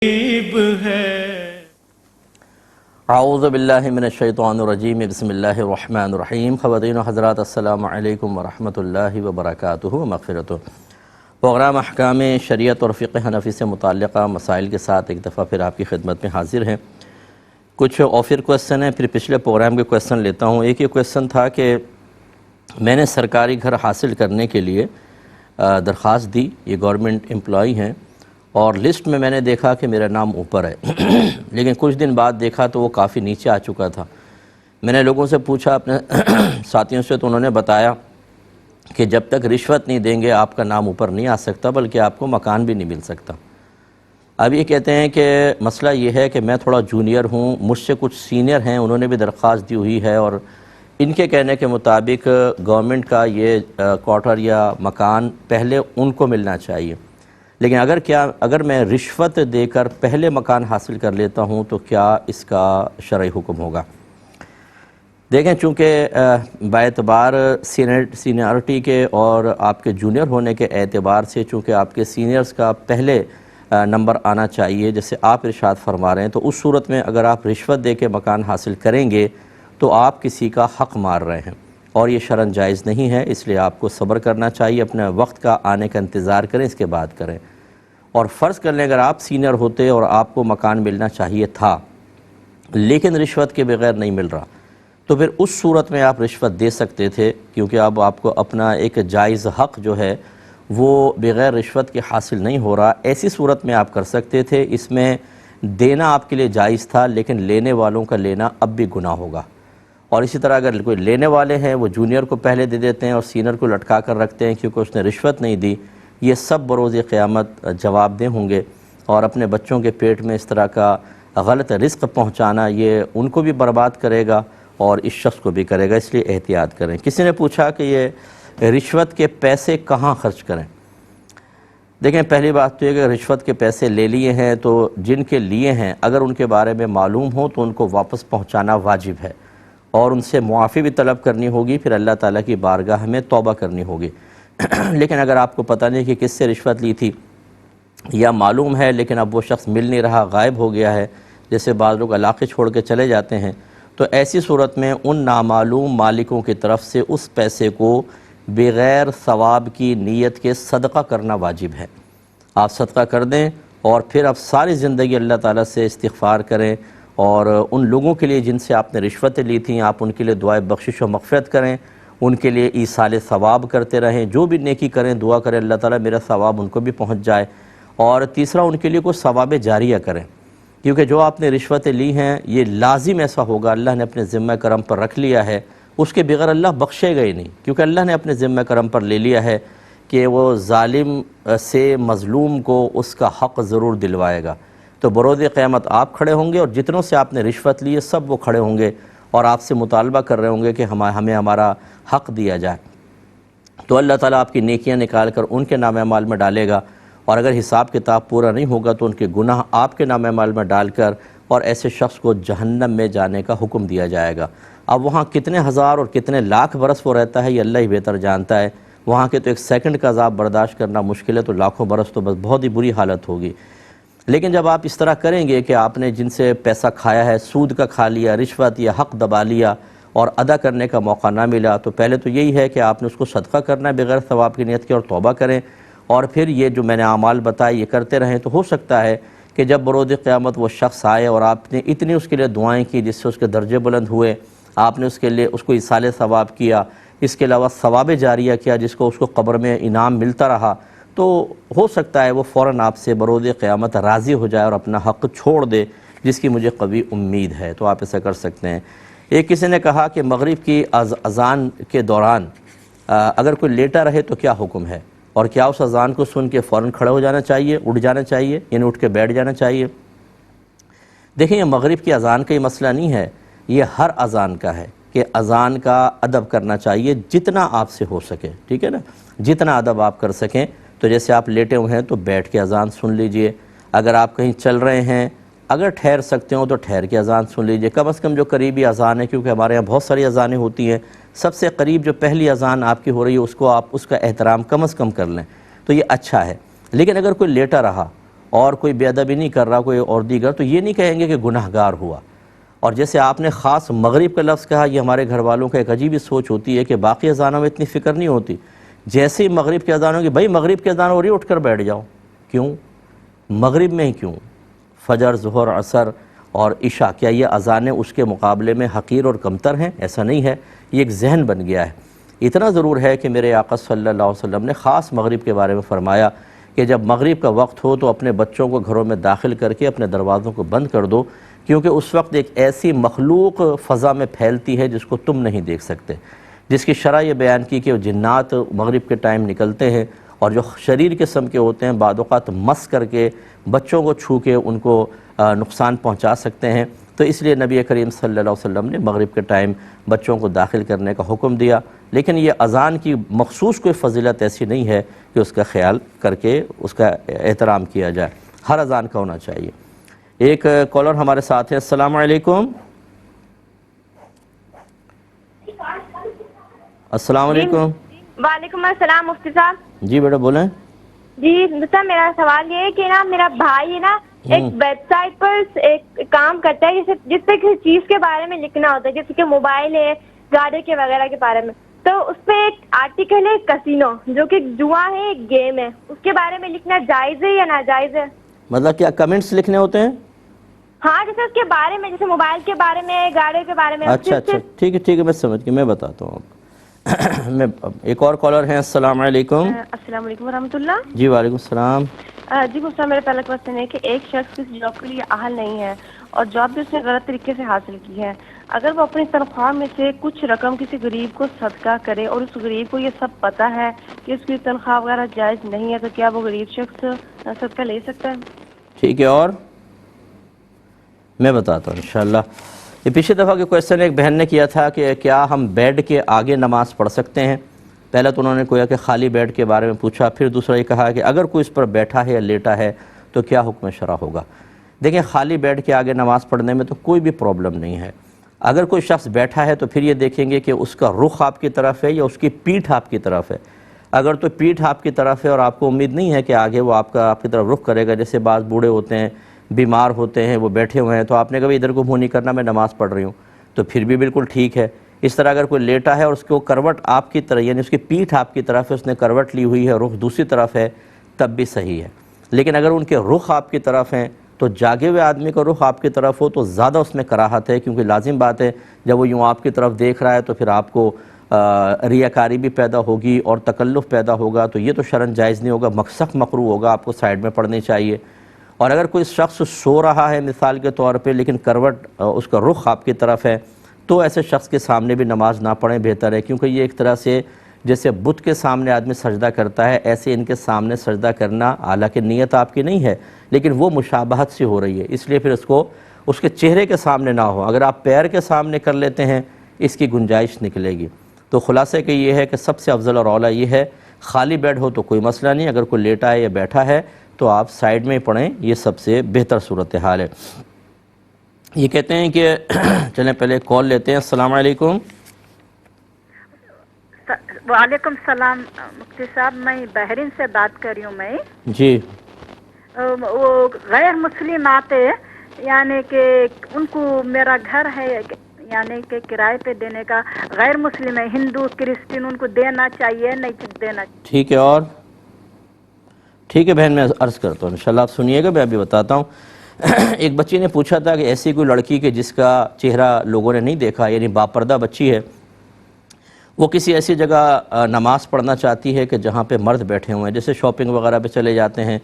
غریب ہے۔ اعوذ باللہ من الشیطان الرجیم، بسم اللہ الرحمن الرحیم۔ خواتین و حضرات، السلام علیکم ورحمۃ اللہ وبرکاتہ و مغفرتہ۔ پروگرام احکام شریعت اور فقہ حنفی سے متعلقہ مسائل کے ساتھ ایک دفعہ پھر آپ کی خدمت میں حاضر ہیں۔ کچھ آفر کویسچن ہیں، پھر پچھلے پروگرام کے کویسچن لیتا ہوں۔ ایک یہ کویسچن تھا کہ میں نے سرکاری گھر حاصل کرنے کے لیے درخواست دی، یہ گورنمنٹ امپلائی ہیں، اور لسٹ میں نے دیکھا کہ میرا نام اوپر ہے لیکن کچھ دن بعد دیکھا تو وہ کافی نیچے آ چکا تھا۔ میں نے لوگوں سے پوچھا، اپنے ساتھیوں سے، تو انہوں نے بتایا کہ جب تک رشوت نہیں دیں گے آپ کا نام اوپر نہیں آ سکتا، بلکہ آپ کو مکان بھی نہیں مل سکتا۔ اب یہ کہتے ہیں کہ مسئلہ یہ ہے کہ میں تھوڑا جونیئر ہوں، مجھ سے کچھ سینئر ہیں، انہوں نے بھی درخواست دی ہوئی ہے، اور ان کے کہنے کے مطابق گورنمنٹ کا یہ کوارٹر یا مکان پہلے ان کو ملنا چاہیے، لیکن اگر میں رشوت دے کر پہلے مکان حاصل کر لیتا ہوں تو کیا اس کا شرعی حکم ہوگا؟ دیکھیں، چونکہ باعتبار سینئرٹی کے اور آپ کے جونیئر ہونے کے اعتبار سے، چونکہ آپ کے سینئرز کا پہلے نمبر آنا چاہیے، جیسے آپ ارشاد فرما رہے ہیں، تو اس صورت میں اگر آپ رشوت دے کے مکان حاصل کریں گے تو آپ کسی کا حق مار رہے ہیں، اور یہ شرعاً جائز نہیں ہے۔ اس لیے آپ کو صبر کرنا چاہیے، اپنے وقت کا آنے کا انتظار کریں، اس کے بعد کریں۔ اور فرض کر لیں اگر آپ سینئر ہوتے اور آپ کو مکان ملنا چاہیے تھا لیکن رشوت کے بغیر نہیں مل رہا، تو پھر اس صورت میں آپ رشوت دے سکتے تھے، کیونکہ اب آپ کو اپنا ایک جائز حق جو ہے وہ بغیر رشوت کے حاصل نہیں ہو رہا۔ ایسی صورت میں آپ کر سکتے تھے، اس میں دینا آپ کے لیے جائز تھا، لیکن لینے والوں کا لینا اب بھی گناہ ہوگا۔ اور اسی طرح اگر کوئی لینے والے ہیں وہ جونیئر کو پہلے دے دیتے ہیں اور سینئر کو لٹکا کر رکھتے ہیں کیونکہ اس نے رشوت نہیں دی، یہ سب بروز قیامت جواب دہ ہوں گے، اور اپنے بچوں کے پیٹ میں اس طرح کا غلط رزق پہنچانا یہ ان کو بھی برباد کرے گا اور اس شخص کو بھی کرے گا، اس لیے احتیاط کریں۔ کسی نے پوچھا کہ یہ رشوت کے پیسے کہاں خرچ کریں؟ دیکھیں، پہلی بات تو یہ کہ رشوت کے پیسے لے لیے ہیں تو جن کے لیے ہیں اگر ان کے بارے میں معلوم ہو تو ان کو واپس پہنچانا واجب ہے، اور ان سے معافی بھی طلب کرنی ہوگی، پھر اللہ تعالیٰ کی بارگاہ میں توبہ کرنی ہوگی۔ لیکن اگر آپ کو پتہ نہیں کہ کس سے رشوت لی تھی، یا معلوم ہے لیکن اب وہ شخص مل نہیں رہا، غائب ہو گیا ہے، جیسے بعض لوگ علاقے چھوڑ کے چلے جاتے ہیں، تو ایسی صورت میں ان نامعلوم مالکوں کی طرف سے اس پیسے کو بغیر ثواب کی نیت کے صدقہ کرنا واجب ہے۔ آپ صدقہ کر دیں اور پھر آپ ساری زندگی اللہ تعالیٰ سے استغفار کریں، اور ان لوگوں کے لیے جن سے آپ نے رشوتیں لی تھیں آپ ان کے لیے دعائے بخشش و مغفرت کریں، ان کے لیے ایصال ثواب کرتے رہیں، جو بھی نیکی کریں دعا کریں اللہ تعالیٰ میرا ثواب ان کو بھی پہنچ جائے۔ اور تیسرا، ان کے لیے کوئی ثواب جاریہ کریں، کیونکہ جو آپ نے رشوتیں لی ہیں یہ لازم ایسا ہوگا، اللہ نے اپنے ذمہ کرم پر رکھ لیا ہے، اس کے بغیر اللہ بخشے گا ہی نہیں، کیونکہ اللہ نے اپنے ذمہ کرم پر لے لیا ہے کہ وہ ظالم سے مظلوم کو اس کا حق ضرور دلوائے گا۔ تو بروز قیامت آپ کھڑے ہوں گے اور جتنوں سے آپ نے رشوت لی ہے سب وہ کھڑے ہوں گے اور آپ سے مطالبہ کر رہے ہوں گے کہ ہمیں ہمارا حق دیا جائے۔ تو اللہ تعالیٰ آپ کی نیکیاں نکال کر ان کے نام اعمال میں ڈالے گا، اور اگر حساب کتاب پورا نہیں ہوگا تو ان کے گناہ آپ کے نام اعمال میں ڈال کر اور ایسے شخص کو جہنم میں جانے کا حکم دیا جائے گا۔ اب وہاں کتنے ہزار اور کتنے لاکھ برس وہ رہتا ہے یہ اللہ ہی بہتر جانتا ہے، وہاں کے تو ایک سیکنڈ کا عذاب برداشت کرنا مشکل ہے، تو لاکھوں برس تو بس بہت ہی بری حالت ہوگی۔ لیکن جب آپ اس طرح کریں گے کہ آپ نے جن سے پیسہ کھایا ہے، سود کا کھا لیا، رشوت یا حق دبا لیا اور ادا کرنے کا موقع نہ ملا، تو پہلے تو یہی ہے کہ آپ نے اس کو صدقہ کرنا ہے بغیر ثواب کی نیت کے، اور توبہ کریں، اور پھر یہ جو میں نے اعمال بتائے یہ کرتے رہیں۔ تو ہو سکتا ہے کہ جب بروز قیامت وہ شخص آئے اور آپ نے اتنی اس کے لیے دعائیں کی جس سے اس کے درجے بلند ہوئے، آپ نے اس کے لیے اس کو ایصال ثواب کیا، اس کے علاوہ ثواب جاریہ کیا جس کو اس کو قبر میں انعام ملتا رہا، تو ہو سکتا ہے وہ فوراً آپ سے بروز قیامت راضی ہو جائے اور اپنا حق چھوڑ دے، جس کی مجھے قوی امید ہے۔ تو آپ ایسا کر سکتے ہیں۔ ایک کسی نے کہا کہ مغرب کی اذان کے دوران اگر کوئی لیٹا رہے تو کیا حکم ہے، اور کیا اس اذان کو سن کے فوراً کھڑے ہو جانا چاہیے، اٹھ جانا چاہیے، یعنی اٹھ کے بیٹھ جانا چاہیے؟ دیکھیں، یہ مغرب کی اذان کا ہی مسئلہ نہیں ہے، یہ ہر اذان کا ہے کہ اذان کا ادب کرنا چاہیے جتنا آپ سے ہو سکے، ٹھیک ہے نا، جتنا ادب آپ کر سکیں۔ تو جیسے آپ لیٹے ہوئے ہیں تو بیٹھ کے اذان سن لیجئے، اگر آپ کہیں چل رہے ہیں اگر ٹھہر سکتے ہوں تو ٹھہر کے اذان سن لیجئے، کم از کم جو قریبی اذان ہے، کیونکہ ہمارے یہاں بہت ساری اذانیں ہوتی ہیں، سب سے قریب جو پہلی اذان آپ کی ہو رہی ہے اس کو آپ اس کا احترام کم از کم کر لیں، تو یہ اچھا ہے۔ لیکن اگر کوئی لیٹا رہا اور کوئی بے ادبی نہیں کر رہا کوئی اور دیگر، تو یہ نہیں کہیں گے کہ گناہ گار ہوا۔ اور جیسے آپ نے خاص مغرب کا لفظ کہا، یہ ہمارے گھر والوں کا ایک عجیب سوچ ہوتی ہے کہ باقی اذانوں میں اتنی فکر نہیں ہوتی، جیسے ہی مغرب کی اذان ہوگی بھائی مغرب کی اذان ہو رہی ہے اٹھ کر بیٹھ جاؤ۔ کیوں؟ مغرب میں ہی کیوں؟ فجر، ظہر، عصر اور عشاء، کیا یہ اذانیں اس کے مقابلے میں حقیر اور کمتر ہیں؟ ایسا نہیں ہے، یہ ایک ذہن بن گیا ہے۔ اتنا ضرور ہے کہ میرے آقا صلی اللہ علیہ وسلم نے خاص مغرب کے بارے میں فرمایا کہ جب مغرب کا وقت ہو تو اپنے بچوں کو گھروں میں داخل کر کے اپنے دروازوں کو بند کر دو، کیونکہ اس وقت ایک ایسی مخلوق فضا میں پھیلتی ہے جس کو تم نہیں دیکھ سکتے، جس کی شرح یہ بیان کی کہ وہ جنات مغرب کے ٹائم نکلتے ہیں اور جو شریر قسم کے ہوتے ہیں بعض اوقات مس کر کے بچوں کو چھو کے ان کو نقصان پہنچا سکتے ہیں۔ تو اس لیے نبی کریم صلی اللہ علیہ وسلم نے مغرب کے ٹائم بچوں کو داخل کرنے کا حکم دیا، لیکن یہ اذان کی مخصوص کوئی فضیلت ایسی نہیں ہے کہ اس کا خیال کر کے اس کا احترام کیا جائے، ہر اذان کا ہونا چاہیے۔ ایک کالر ہمارے ساتھ ہے۔ السلام علیکم۔ السلام علیکم۔ وعلیکم السلام مفتی صاحب۔ جی بیٹا بولیں۔ جی صاحب میرا سوال یہ ہے کہ نا میرا بھائی ہے نا ایک ویب سائٹ پر ایک کام کرتا ہے جس پہ کسی چیز کے بارے میں لکھنا ہوتا ہے، جیسے کہ موبائل ہے، گاڑی کے وغیرہ کے بارے میں، تو اس پہ ایک آرٹیکل ہے کسینو جو کہ جوا ہے، ایک گیم ہے، اس کے بارے میں لکھنا جائز ہے یا ناجائز ہے؟ مطلب کیا کمنٹس لکھنے ہوتے ہیں؟ ہاں جیسے اس کے بارے میں، جیسے موبائل کے بارے میں، گاڑی کے بارے میں۔ اچھا ٹھیک ہے میں سمجھ گیا، میں بتاتا ہوں آپ میں ایک اور کالر ہیں۔ السلام علیکم۔ السلام علیکم ورحمۃ اللہ۔ جی وعلیکم السلام۔ جی مفتی صاحب میرا پہلا کوشچن ہے کہ ایک شخص کسی جاب کے لیے اہل نہیں ہے اور جاب بھی اس نے غلط طریقے سے حاصل کی ہے، اگر وہ اپنی تنخواہ میں سے کچھ رقم کسی غریب کو صدقہ کرے اور اس غریب کو یہ سب پتہ ہے کہ اس کی تنخواہ وغیرہ جائز نہیں ہے، تو کیا وہ غریب شخص صدقہ لے سکتا ہے؟ ٹھیک ہے، اور میں بتاتا ہوں انشاءاللہ۔ یہ پچھلی دفعہ کے کویسچن ایک بہن نے کیا تھا کہ کیا ہم بیڈ کے آگے نماز پڑھ سکتے ہیں؟ پہلے تو انہوں نے کویا کہ خالی بیڈ کے بارے میں پوچھا، پھر دوسرا یہ کہا کہ اگر کوئی اس پر بیٹھا ہے یا لیٹا ہے تو کیا حکم شرع ہوگا؟ دیکھیں خالی بیڈ کے آگے نماز پڑھنے میں تو کوئی بھی پرابلم نہیں ہے۔ اگر کوئی شخص بیٹھا ہے تو پھر یہ دیکھیں گے کہ اس کا رخ آپ کی طرف ہے یا اس کی پیٹھ آپ کی طرف ہے۔ اگر تو پیٹھ آپ کی طرف ہے اور آپ کو امید نہیں ہے کہ آگے وہ آپ کی طرف رخ کرے گا، جیسے بعض بوڑھے ہوتے ہیں، بیمار ہوتے ہیں، وہ بیٹھے ہوئے ہیں، تو آپ نے کبھی ادھر کو منہ نہیں کرنا، میں نماز پڑھ رہی ہوں، تو پھر بھی بالکل ٹھیک ہے۔ اس طرح اگر کوئی لیٹا ہے اور اس کو کروٹ آپ کی طرح، یعنی اس کی پیٹھ آپ کی طرف ہے، اس نے کروٹ لی ہوئی ہے، رخ دوسری طرف ہے، تب بھی صحیح ہے۔ لیکن اگر ان کے رخ آپ کی طرف ہیں تو جاگے ہوئے آدمی کا رخ آپ کی طرف ہو تو زیادہ اس میں کراہت ہے، کیونکہ لازم بات ہے جب وہ یوں آپ کی طرف دیکھ رہا ہے تو پھر آپ کو ریاکاری بھی پیدا ہوگی اور تکلف پیدا ہوگا، تو یہ تو شرعاً جائز نہیں ہوگا، سخت مکروہ ہوگا، آپ کو سائیڈ میں پڑھنی چاہیے۔ اور اگر کوئی شخص سو رہا ہے مثال کے طور پہ لیکن کروٹ اس کا رخ آپ کی طرف ہے تو ایسے شخص کے سامنے بھی نماز نہ پڑھیں بہتر ہے، کیونکہ یہ ایک طرح سے جیسے بت کے سامنے آدمی سجدہ کرتا ہے ایسے ان کے سامنے سجدہ کرنا، حالانکہ نیت آپ کی نہیں ہے لیکن وہ مشابہت سے ہو رہی ہے، اس لیے پھر اس کو اس کے چہرے کے سامنے نہ ہو۔ اگر آپ پیر کے سامنے کر لیتے ہیں اس کی گنجائش نکلے گی۔ تو خلاصہ کہ یہ ہے کہ سب سے افضل اور اولیٰ یہ ہے، خالی بیڈ ہو تو کوئی مسئلہ نہیں، اگر کوئی لیٹا ہے یا بیٹھا ہے تو آپ سائیڈ میں پڑھیں، یہ سب سے بہتر صورتحال ہے۔ یہ کہتے ہیں کہ چلیں پہلے کال لیتے ہیں۔ السلام علیکم۔ وعلیکم السلام مفتی صاحب، میں بحرین سے بات کر رہی ہوں۔ میں جی وہ غیر مسلم آتے یعنی کہ ان کو میرا گھر ہے یعنی کہ کرائے پہ دینے کا، غیر مسلم ہے، ہندو کرسچن، ان کو دینا چاہیے نہیں دینا چاہیے؟ ٹھیک ہے، اور ٹھیک ہے بہن، میں عرض کرتا ہوں انشاءاللہ، آپ سنیے گا، میں ابھی بتاتا ہوں۔ ایک بچی نے پوچھا تھا کہ ایسی کوئی لڑکی کہ جس کا چہرہ لوگوں نے نہیں دیکھا، یعنی باپردہ بچی ہے، وہ کسی ایسی جگہ نماز پڑھنا چاہتی ہے کہ جہاں پہ مرد بیٹھے ہوئے ہیں، جیسے شاپنگ وغیرہ پہ چلے جاتے ہیں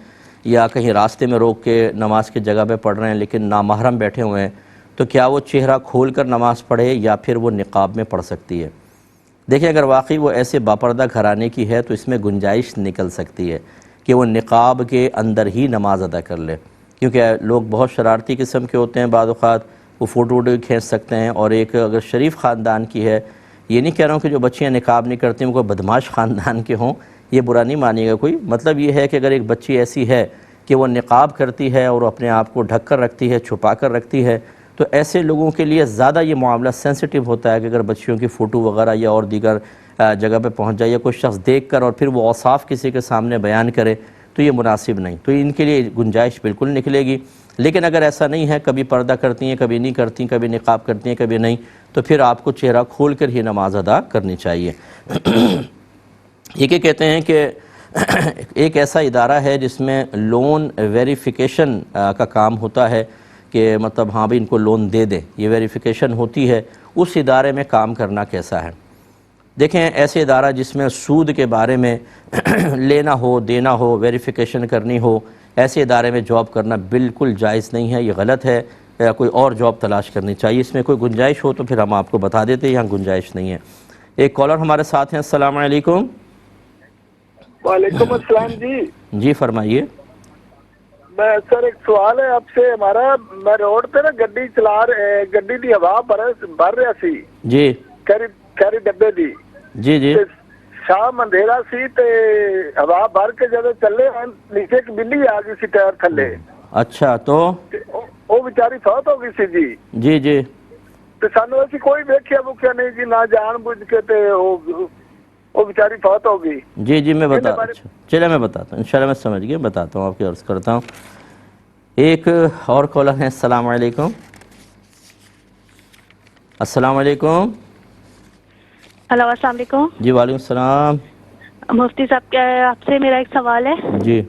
یا کہیں راستے میں روک کے نماز کی جگہ پہ پڑھ رہے ہیں لیکن نامحرم بیٹھے ہوئے ہیں، تو کیا وہ چہرہ کھول کر نماز پڑھے یا پھر وہ نقاب میں پڑھ سکتی ہے؟ دیکھیں اگر واقعی وہ ایسے باپردہ گھرانے کی ہے تو اس میں گنجائش نکل سکتی ہے کہ وہ نقاب کے اندر ہی نماز ادا کر لے، کیونکہ لوگ بہت شرارتی قسم کے ہوتے ہیں، بعض اوقات وہ فوٹو ووٹو کھینچ سکتے ہیں، اور ایک اگر شریف خاندان کی ہے، یہ نہیں کہہ رہا ہوں کہ جو بچیاں نقاب نہیں کرتی ہیں وہ کوئی بدماش خاندان کے ہوں، یہ برا نہیں مانیے گا کوئی، مطلب یہ ہے کہ اگر ایک بچی ایسی ہے کہ وہ نقاب کرتی ہے اور اپنے آپ کو ڈھک کر رکھتی ہے، چھپا کر رکھتی ہے، تو ایسے لوگوں کے لیے زیادہ یہ معاملہ سینسٹیو ہوتا ہے کہ اگر بچیوں کی فوٹو وغیرہ یا اور دیگر جگہ پہ پہنچ جائے یا کوئی شخص دیکھ کر اور پھر وہ اوصاف کسی کے سامنے بیان کرے تو یہ مناسب نہیں، تو ان کے لیے گنجائش بالکل نکلے گی۔ لیکن اگر ایسا نہیں ہے، کبھی پردہ کرتی ہیں، کبھی نہیں کرتی، کبھی نقاب کرتی ہیں، کبھی نہیں، تو پھر آپ کو چہرہ کھول کر ہی نماز ادا کرنی چاہیے۔ یہ کہ کہتے ہیں کہ ایک ایسا ادارہ ہے جس میں لون ویریفیکیشن کا کام ہوتا ہے کہ مطلب ہاں بھی ان کو لون دے دیں، یہ ویریفیکیشن ہوتی ہے، اس ادارے میں کام کرنا کیسا ہے؟ دیکھیں، ایسے ادارہ جس میں سود کے بارے میں لینا ہو، دینا ہو، ویریفیکیشن کرنی ہو، ایسے ادارے میں جاب کرنا بالکل جائز نہیں ہے، یہ غلط ہے، یا کوئی اور جاب تلاش کرنی چاہیے۔ اس میں کوئی گنجائش ہو تو پھر ہم آپ کو بتا دیتے ہیں، یہاں گنجائش نہیں ہے۔ ایک کالر ہمارے ساتھ ہیں۔ السلام علیکم۔ وعلیکم السلام جی۔ جی فرمائیے۔ میں سر ایک سوال ہے آپ سے ہمارا، میں روڈ پہ نا گڈی چلا گڈی دی ہوا بھر رہا سی جی کیری ڈبے دی جی جی تے شام اندھیرا سی تے ہوا بھر کے جب چلے نیچے ایک بلی آ گئی سی ٹائر تھلے، اچھا، تو وہ بیچاری فوت ہو گئی سی جی۔ جی جی تے سانو ایسی کوئی ویکھیا وکھیا نہیں جی، نہ جان بوجھ کے تے وہ بیچاری فوت ہو گئی۔ جی جی میں چلے میں بتاتا ہوں، انشاءاللہ میں سمجھ گیا، بتاتا ہوں، آپ کی عرض کرتا ہوں۔ ایک اور کالر ہیں۔ السلام علیکم۔ السلام علیکم۔ ہلو، السلام علیکم۔ جی وعلیکم السلام۔ مفتی صاحب، آپ سے میرا ایک سوال ہے۔ جی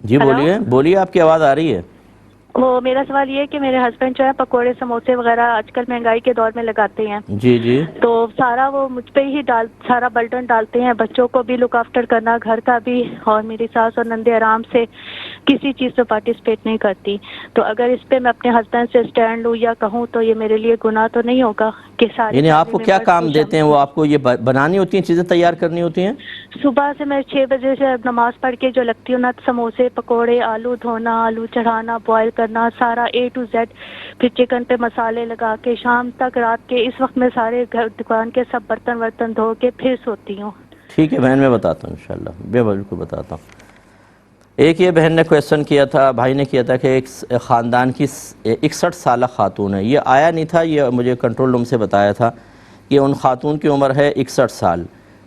جی ہلو؟ بولیے، آپ کی آواز آ رہی ہے۔ وہ میرا سوال یہ ہے کہ میرے ہسبینڈ جو ہے پکوڑے سموسے وغیرہ آج کل مہنگائی کے دور میں لگاتے ہیں، جی جی تو سارا وہ مجھ پہ ہی سارا برڈن ڈالتے ہیں، بچوں کو بھی لک آفٹر کرنا، گھر کا بھی، اور میری ساس اور نندے آرام سے کسی چیز پہ پارٹیسپیٹ نہیں کرتی۔ تو اگر اس پہ میں اپنے ہسبینڈ سے اسٹینڈ لوں یا کہوں تو یہ میرے لیے گناہ تو نہیں ہوگا کہ سارے یعنی آپ کو کیا کام دیتے ہیں؟ وہ آپ کو یہ بنانی ہوتی ہیں، چیزیں تیار کرنی ہوتی ہیں؟ صبح سے میں 6 بجے سے نماز پڑھ کے جو لگتی ہوں نا، سموسے پکوڑے، آلو دھونا، آلو چڑھانا، بوائل کرنا، سارا A to Z، پھر چکن پہ مسالے لگا کے شام تک، رات کے اس وقت میں سارے دکان کے سب برتن دھو کے پھر سوتی ہوں۔ ٹھیک ہے بہن، میں بتاتا ہوں انشاءاللہ، بالکل بتاتا ہوں۔ ایک یہ بہن نے کویسچن کیا تھا، بھائی نے کیا تھا کہ ایک خاندان کی 61 سالہ خاتون ہے، یہ آیا نہیں تھا، یہ مجھے کنٹرول روم سے بتایا تھا کہ ان خاتون کی عمر ہے 61 سال،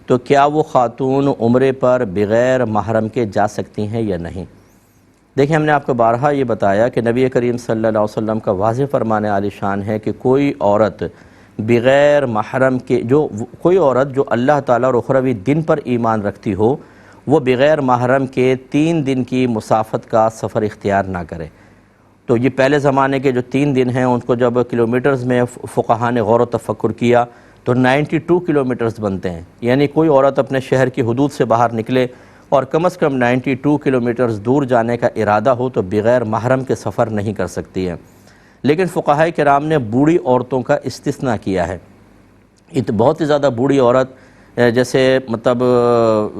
تو کیا وہ خاتون عمرے پر بغیر محرم کے جا سکتی ہیں یا نہیں؟ دیکھیں، ہم نے آپ کو بارہا یہ بتایا کہ نبی کریم صلی اللہ علیہ وسلم کا واضح فرمان عالی شان ہے کہ کوئی عورت بغیر محرم کے، کوئی عورت جو اللہ تعالیٰ اور اخروی دن پر ایمان رکھتی ہو، وہ بغیر محرم کے 3 دن کی مسافت کا سفر اختیار نہ کرے۔ تو یہ پہلے زمانے کے جو 3 دن ہیں، ان کو جب کلومیٹرز میں فقہاء نے غور و تفکر کیا تو 92 کلومیٹرز بنتے ہیں، یعنی کوئی عورت اپنے شہر کی حدود سے باہر نکلے اور کم از کم 92 کلومیٹرز دور جانے کا ارادہ ہو تو بغیر محرم کے سفر نہیں کر سکتی ہے۔ لیکن فقہاء کرام نے بوڑھی عورتوں کا استثناء کیا ہے۔ بہت ہی زیادہ بوڑھی عورت، جیسے مطلب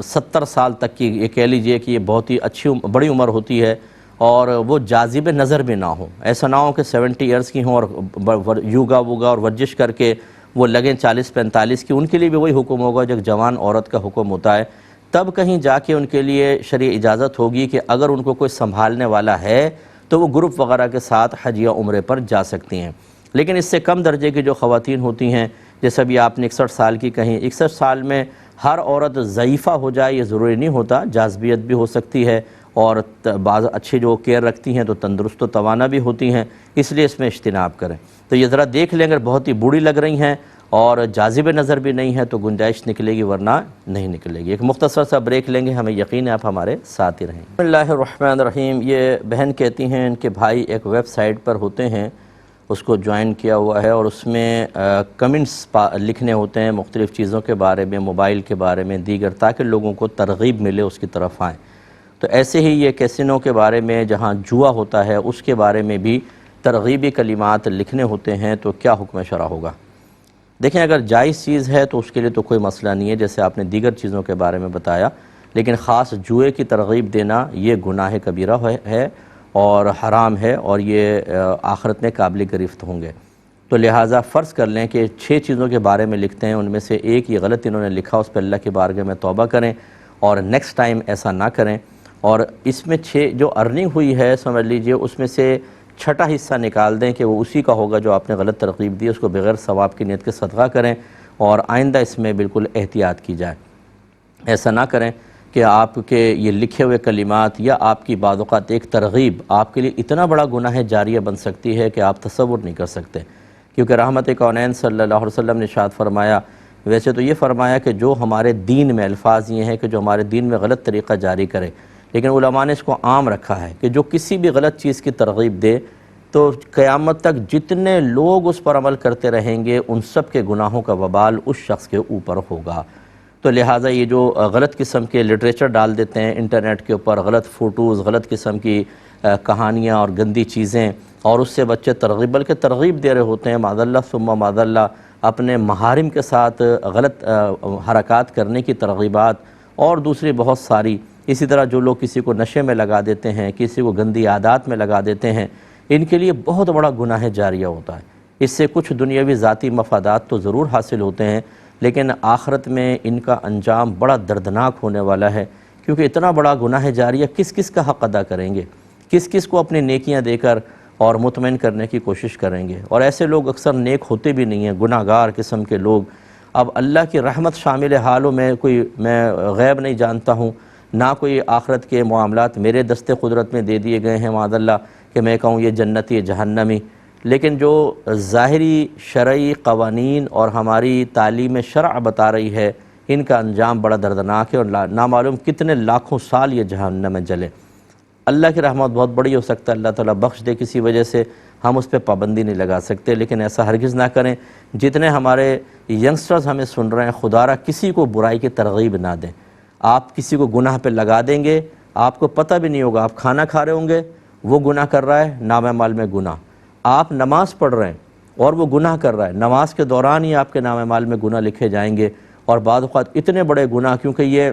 70 سال تک کی، یہ کہہ لیجئے کہ یہ بہت ہی بڑی عمر ہوتی ہے، اور وہ جاذب نظر بھی نہ ہو، ایسا نہ ہو کہ 70 ایئرز کی ہوں اور یوگا اور ورزش کر کے وہ لگیں 40-45 کی، ان کے لیے بھی وہی حکم ہوگا جو جوان عورت کا حکم ہوتا ہے۔ تب کہیں جا کے ان کے لیے شرعی اجازت ہوگی کہ اگر ان کو کوئی سنبھالنے والا ہے تو وہ گروپ وغیرہ کے ساتھ حج یا عمرے پر جا سکتی ہیں۔ لیکن اس سے کم درجے کی جو خواتین ہوتی ہیں، جیسے ابھی آپ نے 61 سال کی کہیں، 61 سال میں ہر عورت ضعیفہ ہو جائے یہ ضروری نہیں ہوتا، جاذبیت بھی ہو سکتی ہے، اور بعض اچھی جو کیئر رکھتی ہیں تو تندرست و توانا بھی ہوتی ہیں، اس لیے اس میں اجتناب کریں۔ تو یہ ذرا دیکھ لیں، اگر بہت ہی بوڑھی لگ رہی ہیں اور جاذب نظر بھی نہیں ہے تو گنجائش نکلے گی، ورنہ نہیں نکلے گی۔ ایک مختصر سا بریک لیں گے، ہمیں یقین ہے آپ ہمارے ساتھ ہی رہیں۔ بسم اللہ الرحمن الرحیم۔ یہ بہن کہتی ہیں ان کے بھائی ایک ویب سائٹ پر ہوتے ہیں، اس کو جوائن کیا ہوا ہے، اور اس میں کمنٹس لکھنے ہوتے ہیں مختلف چیزوں کے بارے میں، موبائل کے بارے میں، دیگر، تاکہ لوگوں کو ترغیب ملے اس کی طرف آئیں۔ تو ایسے ہی یہ کیسینو کے بارے میں، جہاں جوا ہوتا ہے، اس کے بارے میں بھی ترغیبی کلمات لکھنے ہوتے ہیں، تو کیا حکم شرع ہوگا؟ دیکھیں، اگر جائز چیز ہے تو اس کے لیے تو کوئی مسئلہ نہیں ہے، جیسے آپ نے دیگر چیزوں کے بارے میں بتایا، لیکن خاص جوئے کی ترغیب دینا یہ گناہ کبیرہ ہے اور حرام ہے، اور یہ آخرت میں قابل گرفت ہوں گے۔ تو لہٰذا فرض کر لیں کہ 6 چیزوں کے بارے میں لکھتے ہیں، ان میں سے ایک یہ غلط انہوں نے لکھا، اس پہ اللہ کی بارگاہ میں توبہ کریں اور نیکسٹ ٹائم ایسا نہ کریں۔ اور اس میں 6 جو ارننگ ہوئی ہے، سمجھ لیجئے اس میں سے 6واں حصہ نکال دیں کہ وہ اسی کا ہوگا جو آپ نے غلط ترغیب دی، اس کو بغیر ثواب کی نیت کے صدقہ کریں، اور آئندہ اس میں بالکل احتیاط کی جائے۔ ایسا نہ کریں کہ آپ کے یہ لکھے ہوئے کلمات یا آپ کی بعض اوقات ایک ترغیب آپ کے لیے اتنا بڑا گناہ جاریہ بن سکتی ہے کہ آپ تصور نہیں کر سکتے. کیونکہ رحمت کونین صلی اللہ علیہ وسلم نے ارشاد فرمایا، ویسے تو یہ فرمایا کہ جو ہمارے دین میں، الفاظ یہ ہیں کہ جو ہمارے دین میں غلط طریقہ جاری کرے، لیکن علماء نے اس کو عام رکھا ہے کہ جو کسی بھی غلط چیز کی ترغیب دے تو قیامت تک جتنے لوگ اس پر عمل کرتے رہیں گے ان سب کے گناہوں کا وبال اس شخص کے اوپر ہوگا. تو لہٰذا یہ جو غلط قسم کے لٹریچر ڈال دیتے ہیں انٹرنیٹ کے اوپر، غلط فوٹوز، غلط قسم کی کہانیاں اور گندی چیزیں، اور اس سے بچے بلکہ ترغیب دے رہے ہوتے ہیں معاذ اللہ ثم معاذ اللہ اپنے محارم کے ساتھ غلط حرکات کرنے کی ترغیبات، اور دوسری بہت ساری. اسی طرح جو لوگ کسی کو نشے میں لگا دیتے ہیں، کسی کو گندی عادات میں لگا دیتے ہیں، ان کے لیے بہت بڑا گناہ جاریہ ہوتا ہے. اس سے کچھ دنیاوی ذاتی مفادات تو ضرور حاصل ہوتے ہیں، لیکن آخرت میں ان کا انجام بڑا دردناک ہونے والا ہے. کیونکہ اتنا بڑا گناہ جاریہ کس کس کا حق ادا کریں گے، کس کس کو اپنی نیکیاں دے کر اور مطمئن کرنے کی کوشش کریں گے. اور ایسے لوگ اکثر نیک ہوتے بھی نہیں ہیں، گناہ گار قسم کے لوگ. اب اللہ کی رحمت شامل حالوں میں میں غیب نہیں جانتا ہوں، نہ کوئی آخرت کے معاملات میرے دست قدرت میں دے دیے گئے ہیں معاذ اللہ کہ میں کہوں یہ جنتی یہ جہنمی. لیکن جو ظاہری شرعی قوانین اور ہماری تعلیم شرع بتا رہی ہے ان کا انجام بڑا دردناک ہے، اور نامعلوم کتنے لاکھوں سال یہ جہنم میں جلے. اللہ کی رحمت بہت بڑی ہو سکتا ہے، اللہ تعالیٰ بخش دے کسی وجہ سے، ہم اس پہ پابندی نہیں لگا سکتے. لیکن ایسا ہرگز نہ کریں. جتنے ہمارے ینگسٹرز ہمیں سن رہے ہیں، خدا را کسی کو برائی کی ترغیب نہ دیں. آپ کسی کو گناہ پہ لگا دیں گے، آپ کو پتہ بھی نہیں ہوگا. آپ کھانا کھا رہے ہوں گے، وہ گناہ کر رہا ہے، نام اعمال میں گناہ. آپ نماز پڑھ رہے ہیں اور وہ گناہ کر رہا ہے، نماز کے دوران ہی آپ کے نام اعمال میں گناہ لکھے جائیں گے. اور بعض اوقات اتنے بڑے گناہ، کیونکہ یہ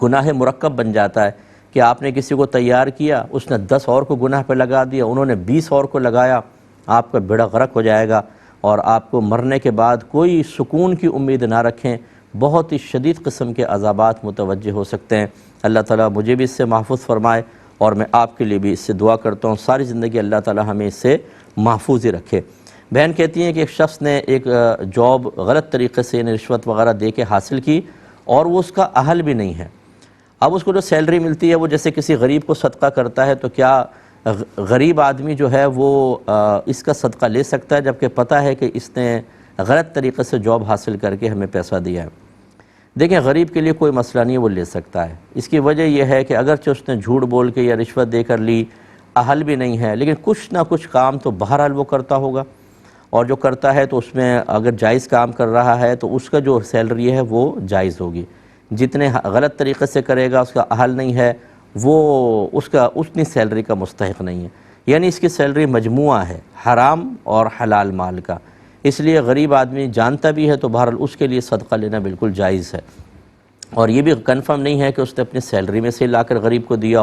گناہ مرکب بن جاتا ہے کہ آپ نے کسی کو تیار کیا، اس نے 10 اور کو گناہ پہ لگا دیا، انہوں نے 20 اور کو لگایا، آپ کا بیڑا غرق ہو جائے گا اور آپ کو مرنے کے بعد کوئی سکون کی امید نہ رکھیں. بہت ہی شدید قسم کے عذابات متوجہ ہو سکتے ہیں. اللہ تعالیٰ مجھے بھی اس سے محفوظ فرمائے، اور میں آپ کے لیے بھی اس سے دعا کرتا ہوں ساری زندگی اللہ تعالیٰ ہمیں اس سے محفوظ ہی رکھے. بہن کہتی ہیں کہ ایک شخص نے ایک جاب غلط طریقے سے رشوت وغیرہ دے کے حاصل کی اور وہ اس کا اہل بھی نہیں ہے. اب اس کو جو سیلری ملتی ہے وہ جیسے کسی غریب کو صدقہ کرتا ہے، تو کیا غریب آدمی جو ہے وہ اس کا صدقہ لے سکتا ہے جبکہ پتہ ہے کہ اس نے غلط طریقے سے جاب حاصل کر کے ہمیں پیسہ دیا ہے؟ دیکھیں، غریب کے لیے کوئی مسئلہ نہیں ہے، وہ لے سکتا ہے. اس کی وجہ یہ ہے کہ اگرچہ اس نے جھوٹ بول کے یا رشوت دے کر لی، اہل بھی نہیں ہے، لیکن کچھ نہ کچھ کام تو بہرحال وہ کرتا ہوگا. اور جو کرتا ہے تو اس میں اگر جائز کام کر رہا ہے تو اس کا جو سیلری ہے وہ جائز ہوگی. جتنے غلط طریقے سے کرے گا، اس کا اہل نہیں ہے، وہ اس کا اتنی سیلری کا مستحق نہیں ہے. یعنی اس کی سیلری مجموعہ ہے حرام اور حلال مال کا. اس لیے غریب آدمی جانتا بھی ہے تو بہرحال اس کے لیے صدقہ لینا بالکل جائز ہے. اور یہ بھی کنفرم نہیں ہے کہ اس نے اپنی سیلری میں سے لا کر غریب کو دیا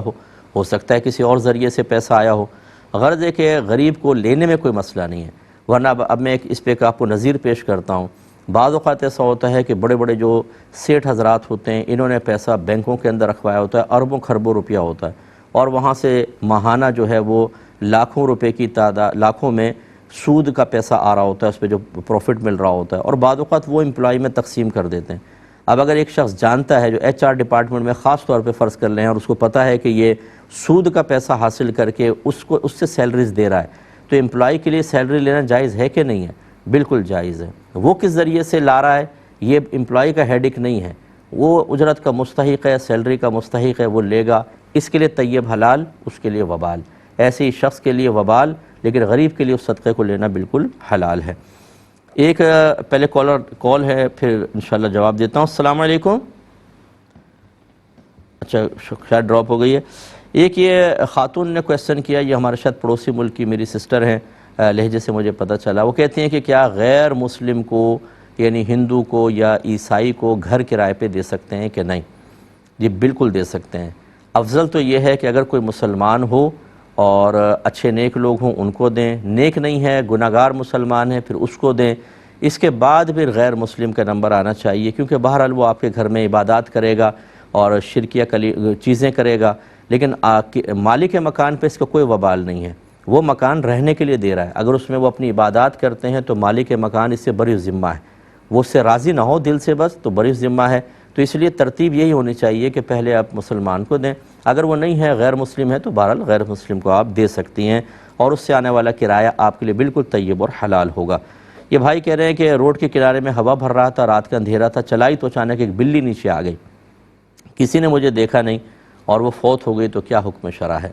ہو سکتا ہے کسی اور ذریعے سے پیسہ آیا ہو. غرض ہے کہ غریب کو لینے میں کوئی مسئلہ نہیں ہے. ورنہ اب میں اس پہ آپ کو نظیر پیش کرتا ہوں. بعض اوقات ایسا ہوتا ہے کہ بڑے بڑے جو سیٹھ حضرات ہوتے ہیں، انہوں نے پیسہ بینکوں کے اندر رکھوایا ہوتا ہے، اربوں خربوں روپیہ ہوتا ہے، اور وہاں سے ماہانہ جو ہے وہ لاکھوں روپے کی تعداد، لاکھوں میں سود کا پیسہ آ رہا ہوتا ہے، اس پہ جو پروفٹ مل رہا ہوتا ہے، اور بعض اوقات وہ امپلائی میں تقسیم کر دیتے ہیں. اب اگر ایک شخص جانتا ہے، جو HR ڈپارٹمنٹ میں خاص طور پہ فرض کر لیں، اور اس کو پتہ ہے کہ یہ سود کا پیسہ حاصل کر کے اس سے سیلریز دے رہا ہے، تو امپلائی کے لیے سیلری لینا جائز ہے کہ نہیں ہے؟ بالکل جائز ہے. وہ کس ذریعے سے لا رہا ہے یہ امپلائی کا ہیڈک نہیں ہے، وہ اجرت کا مستحق ہے، سیلری کا مستحق ہے، وہ لے گا. اس کے لیے طیب حلال، اس کے لیے وبال. ایسے ہی شخص کے لیے وبال، لیکن غریب کے لیے اس صدقے کو لینا بالکل حلال ہے. ایک پہلے کال ہے، پھر انشاءاللہ جواب دیتا ہوں. السلام علیکم. اچھا شاید ڈراپ ہو گئی ہے. ایک یہ خاتون نے کویسچن کیا، یہ ہمارے شاید پڑوسی ملک کی میری سسٹر ہیں، لہجے سے مجھے پتہ چلا. وہ کہتی ہیں کہ کیا غیر مسلم کو، یعنی ہندو کو یا عیسائی کو گھر کرائے پہ دے سکتے ہیں کہ نہیں؟ جی بالکل دے سکتے ہیں. افضل تو یہ ہے کہ اگر کوئی مسلمان ہو اور اچھے نیک لوگ ہوں ان کو دیں، نیک نہیں ہے گناہ گار مسلمان ہے پھر اس کو دیں. اس کے بعد پھر غیر مسلم کا نمبر آنا چاہیے، کیونکہ بہرحال وہ آپ کے گھر میں عبادات کرے گا اور شرکیہ چیزیں کرے گا، لیکن مالک مکان پہ اس کا کوئی وبال نہیں ہے. وہ مکان رہنے کے لیے دے رہا ہے، اگر اس میں وہ اپنی عبادات کرتے ہیں تو مالک مکان اس سے بری ذمہ ہے. وہ اس سے راضی نہ ہو دل سے بس تو بری ذمہ ہے. تو اس لیے ترتیب یہی ہونی چاہیے کہ پہلے آپ مسلمان کو دیں، اگر وہ نہیں ہے غیر مسلم ہے تو بہرحال غیر مسلم کو آپ دے سکتی ہیں، اور اس سے آنے والا کرایہ آپ کے لیے بالکل طیب اور حلال ہوگا۔ یہ بھائی کہہ رہے ہیں کہ روڈ کے کنارے میں ہوا بھر رہا تھا، رات کا اندھیرا تھا، چلائی تو اچانک ایک بلی نیچے آ گئی، کسی نے مجھے دیکھا نہیں اور وہ فوت ہو گئی، تو کیا حکم شرع ہے؟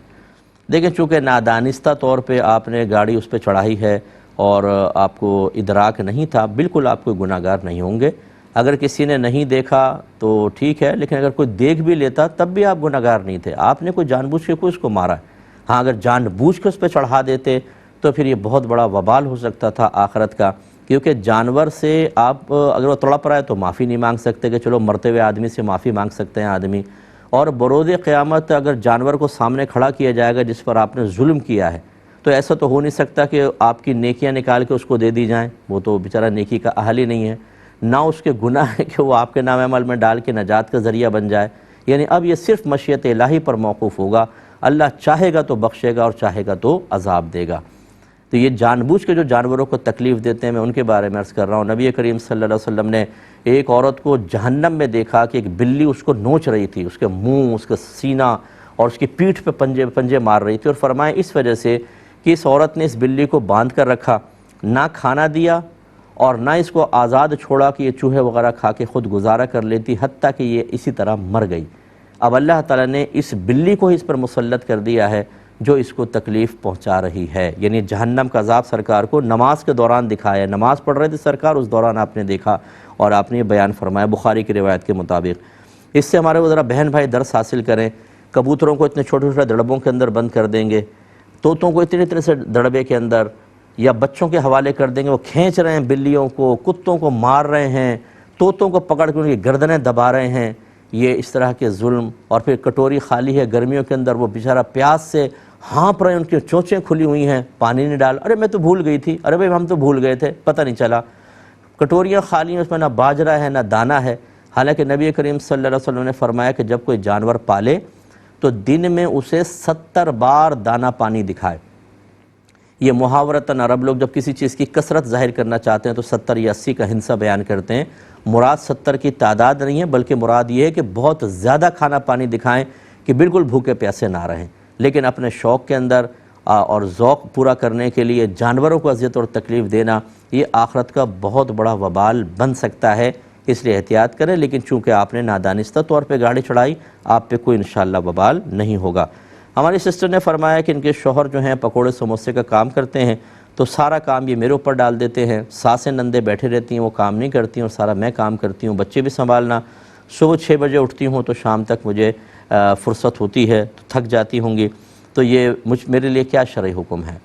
دیکھیں چونکہ نادانستہ طور پہ آپ نے گاڑی اس پہ چڑھائی ہے اور آپ کو ادراک نہیں تھا، بالکل آپ کوئی گناہ گار نہیں ہوں گے۔ اگر کسی نے نہیں دیکھا تو ٹھیک ہے، لیکن اگر کوئی دیکھ بھی لیتا تب بھی آپ گناہ گار نہیں تھے، آپ نے کوئی جان بوجھ کے کوئی اس کو مارا ہے۔ ہاں اگر جان بوجھ کے اس پہ چڑھا دیتے تو پھر یہ بہت بڑا وبال ہو سکتا تھا آخرت کا، کیونکہ جانور سے آپ اگر وہ تڑپ رہا ہے تو معافی نہیں مانگ سکتے کہ چلو مرتے ہوئے آدمی سے معافی مانگ سکتے ہیں آدمی، اور بروز قیامت اگر جانور کو سامنے کھڑا کیا جائے گا جس پر آپ نے ظلم کیا ہے، تو ایسا تو ہو نہیں سکتا کہ آپ کی نیکیاں نکال کے اس کو دے دی جائیں، وہ تو بیچارہ نیکی کا اہل ہی نہیں ہے، نہ اس کے گناہ ہے کہ وہ آپ کے نام عمل میں ڈال کے نجات کا ذریعہ بن جائے۔ یعنی اب یہ صرف مشیت الہی پر موقوف ہوگا، اللہ چاہے گا تو بخشے گا اور چاہے گا تو عذاب دے گا۔ تو یہ جان بوجھ کے جو جانوروں کو تکلیف دیتے ہیں میں ان کے بارے میں عرض کر رہا ہوں۔ نبی کریم صلی اللہ علیہ وسلم نے ایک عورت کو جہنم میں دیکھا کہ ایک بلی اس کو نوچ رہی تھی، اس کے منہ، اس کا سینہ اور اس کی پیٹھ پہ پنجے مار رہی تھی، اور فرمایا اس وجہ سے کہ اس عورت نے اس بلی کو باندھ کر رکھا، نہ کھانا دیا اور نہ اس کو آزاد چھوڑا کہ یہ چوہے وغیرہ کھا کے خود گزارا کر لیتی، حتیٰ کہ یہ اسی طرح مر گئی۔ اب اللہ تعالیٰ نے اس بلی کو اس پر مسلط کر دیا ہے جو اس کو تکلیف پہنچا رہی ہے، یعنی جہنم کا عذاب سرکار کو نماز کے دوران دکھایا، نماز پڑھ رہے تھے سرکار، اس دوران آپ نے دیکھا اور آپ نے یہ بیان فرمایا بخاری کی روایت کے مطابق۔ اس سے ہمارے وہ ذرا بہن بھائی درس حاصل کریں، کبوتروں کو اتنے چھوٹے چھوٹے دڑبوں کے اندر بند کر دیں گے، طوطوں کو اتنے اتنے سے دڑبے کے اندر، یا بچوں کے حوالے کر دیں گے، وہ کھینچ رہے ہیں بلیوں کو، کتوں کو مار رہے ہیں، طوطوں کو پکڑ کے ان کی گردنیں دبا رہے ہیں، یہ اس طرح کے ظلم۔ اور پھر کٹوری خالی ہے گرمیوں کے اندر، وہ بیچارہ پیاس سے ہانپ رہے ہیں، ان کی چونچیں کھلی ہوئی ہیں، پانی نہیں ڈال، ارے میں تو بھول گئی تھی، ارے بھائی ہم تو بھول گئے تھے، پتہ نہیں چلا۔ کٹوریاں خالی ہیں، اس میں نہ باجرہ ہے نہ دانہ ہے، حالانکہ نبی کریم صلی اللہ علیہ وسلم نے فرمایا کہ جب کوئی جانور پالے تو دن میں اسے 70 بار دانہ پانی دکھائے۔ یہ محاورتاً عرب لوگ جب کسی چیز کی کثرت ظاہر کرنا چاہتے ہیں تو 70 یا 80 کا ہندسہ بیان کرتے ہیں، مراد 70 کی تعداد نہیں ہے بلکہ مراد یہ ہے کہ بہت زیادہ کھانا پانی دکھائیں کہ بالکل بھوکے پیاسے نہ رہیں، لیکن اپنے شوق کے اندر اور ذوق پورا کرنے کے لیے جانوروں کو اذیت اور تکلیف دینا یہ آخرت کا بہت بڑا وبال بن سکتا ہے، اس لیے احتیاط کریں۔ لیکن چونکہ آپ نے نادانستہ طور پہ گاڑی چڑھائی، آپ پہ کوئی انشاءاللہ وبال نہیں ہوگا۔ ہماری سسٹر نے فرمایا کہ ان کے شوہر جو ہیں پکوڑے سموسے کا کام کرتے ہیں، تو سارا کام یہ میرے اوپر ڈال دیتے ہیں، ساسیں نندے بیٹھے رہتی ہیں، وہ کام نہیں کرتی ہیں اور سارا میں کام کرتی ہوں، بچے بھی سنبھالنا، صبح 6 بجے اٹھتی ہوں تو شام تک مجھے فرصت ہوتی ہے، تو تھک جاتی ہوں گی، تو یہ میرے لیے کیا شرعی حکم ہے؟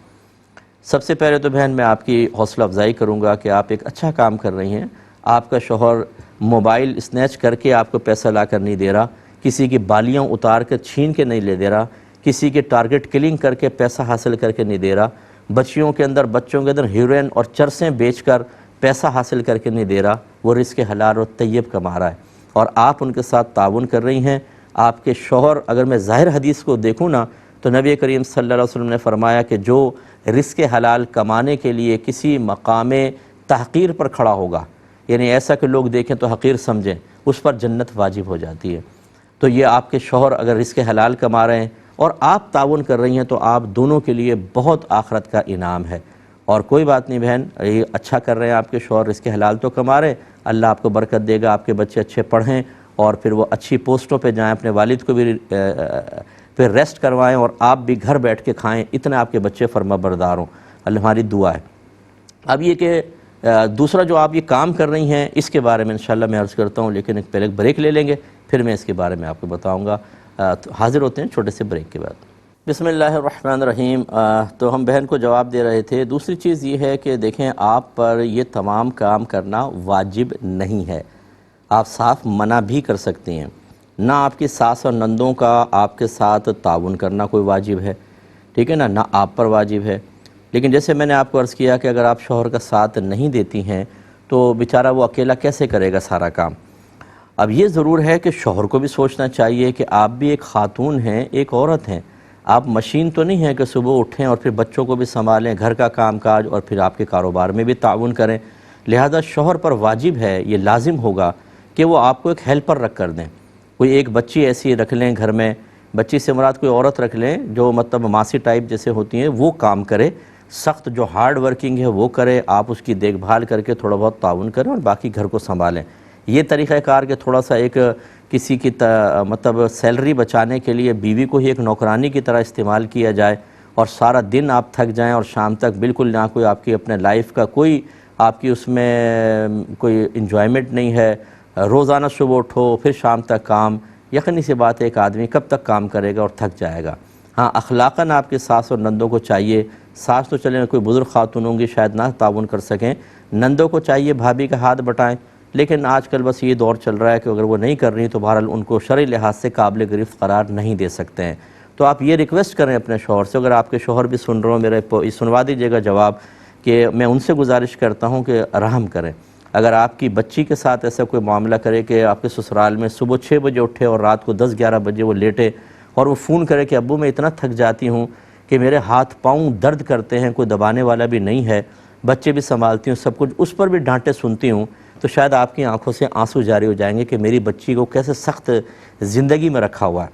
سب سے پہلے تو بہن میں آپ کی حوصلہ افزائی کروں گا کہ آپ ایک اچھا کام کر رہی ہیں۔ آپ کا شوہر موبائل اسنیچ کر کے آپ کو پیسہ لا کر نہیں دے رہا، کسی کی بالیاں اتار کر چھین کے نہیں لے دے رہا، کسی کے ٹارگٹ کلنگ کر کے پیسہ حاصل کر کے نہیں دے رہا، بچوں کے اندر ہیروئن اور چرسیں بیچ کر پیسہ حاصل کر کے نہیں دے رہا، وہ رزق حلال اور طیب کما رہا ہے، اور آپ ان کے ساتھ تعاون کر رہی ہیں۔ آپ کے شوہر، اگر میں ظاہر حدیث کو دیکھوں نا تو نبی کریم صلی اللہ علیہ وسلم نے فرمایا کہ جو رزق حلال کمانے کے لیے کسی مقام تحقیر پر کھڑا ہوگا، یعنی ایسا کہ لوگ دیکھیں تو حقیر سمجھیں، اس پر جنت واجب ہو جاتی ہے۔ تو یہ آپ کے شوہر اگر رزق حلال کما رہے ہیں اور آپ تعاون کر رہی ہیں تو آپ دونوں کے لیے بہت آخرت کا انعام ہے۔ اور کوئی بات نہیں بہن، یہ اچھا کر رہے ہیں آپ کے شوہر، رزق حلال تو کما رہے، اللہ آپ کو برکت دے گا، آپ کے بچے اچھے پڑھیں اور پھر وہ اچھی پوسٹوں پہ جائیں، اپنے والد کو بھی پھر ریسٹ کروائیں اور آپ بھی گھر بیٹھ کے کھائیں، اتنے آپ کے بچے فرما بردار ہوں، اللہ ہماری دعا ہے۔ اب یہ کہ دوسرا جو آپ یہ کام کر رہی ہیں اس کے بارے میں انشاءاللہ میں عرض کرتا ہوں، لیکن ایک پہلے بریک لے لیں گے، پھر میں اس کے بارے میں آپ کو بتاؤں گا۔ حاضر ہوتے ہیں چھوٹے سے بریک کے بعد۔ بسم اللہ الرحمن الرحیم۔ تو ہم بہن کو جواب دے رہے تھے، دوسری چیز یہ ہے کہ دیکھیں آپ پر یہ تمام کام کرنا واجب نہیں ہے، آپ صاف منع بھی کر سکتے ہیں، نہ آپ کی ساس اور نندوں کا آپ کے ساتھ تعاون کرنا کوئی واجب ہے، ٹھیک ہے نا، نہ آپ پر واجب ہے، لیکن جیسے میں نے آپ کو عرض کیا کہ اگر آپ شوہر کا ساتھ نہیں دیتی ہیں تو بیچارہ وہ اکیلا کیسے کرے گا سارا کام۔ اب یہ ضرور ہے کہ شوہر کو بھی سوچنا چاہیے کہ آپ بھی ایک خاتون ہیں، ایک عورت ہیں، آپ مشین تو نہیں ہیں کہ صبح اٹھیں اور پھر بچوں کو بھی سنبھالیں، گھر کا کام کاج اور پھر آپ کے کاروبار میں بھی تعاون کریں، لہذا شوہر پر واجب ہے، یہ لازم ہوگا کہ وہ آپ کو ایک ہیلپر رکھ کر دیں. کوئی ایک بچی ایسی رکھ لیں گھر میں، بچی سے مراد کوئی عورت رکھ لیں جو مطلب ماسی ٹائپ جیسے ہوتی ہیں، وہ کام کرے، سخت جو ہارڈ ورکنگ ہے وہ کرے، آپ اس کی دیکھ بھال کر کے تھوڑا بہت تعاون کریں اور باقی گھر کو سنبھالیں. یہ طریقہ کار کہ تھوڑا سا ایک کسی کی مطلب سیلری بچانے کے لیے بیوی کو ہی ایک نوکرانی کی طرح استعمال کیا جائے اور سارا دن آپ تھک جائیں اور شام تک بالکل نہ کوئی آپ کی اپنے لائف کا کوئی آپ کی اس میں کوئی انجوائمنٹ نہیں ہے، روزانہ صبح اٹھو پھر شام تک کام، یقینی سی بات ہے ایک آدمی کب تک کام کرے گا اور تھک جائے گا. ہاں اخلاقاً آپ کے ساس اور نندوں کو چاہیے، ساس تو چلیں کوئی بزرگ خاتون ہوں گی شاید نہ تعاون کر سکیں، نندوں کو چاہیے بھابھی کا ہاتھ بٹائیں. لیکن آج کل بس یہ دور چل رہا ہے کہ اگر وہ نہیں کر رہی تو بہرحال ان کو شرعی لحاظ سے قابل گرفت قرار نہیں دے سکتے ہیں. تو آپ یہ ریکویسٹ کریں اپنے شوہر سے، اگر آپ کے شوہر بھی سن رہے ہوں میرے سنوا دیجیے گا جواب، کہ میں ان سے گزارش کرتا ہوں کہ رحم کریں. اگر آپ کی بچی کے ساتھ ایسا کوئی معاملہ کرے کہ آپ کے سسرال میں صبح 6 بجے اٹھے اور رات کو 10-11 بجے وہ لیٹے اور وہ فون کرے کہ ابو میں اتنا تھک جاتی ہوں کہ میرے ہاتھ پاؤں درد کرتے ہیں، کوئی دبانے والا بھی نہیں ہے، بچے بھی سنبھالتی ہوں سب کچھ، اس پر بھی ڈانٹے سنتی ہوں، تو شاید آپ کی آنکھوں سے آنسو جاری ہو جائیں گے کہ میری بچی کو کیسے سخت زندگی میں رکھا ہوا ہے.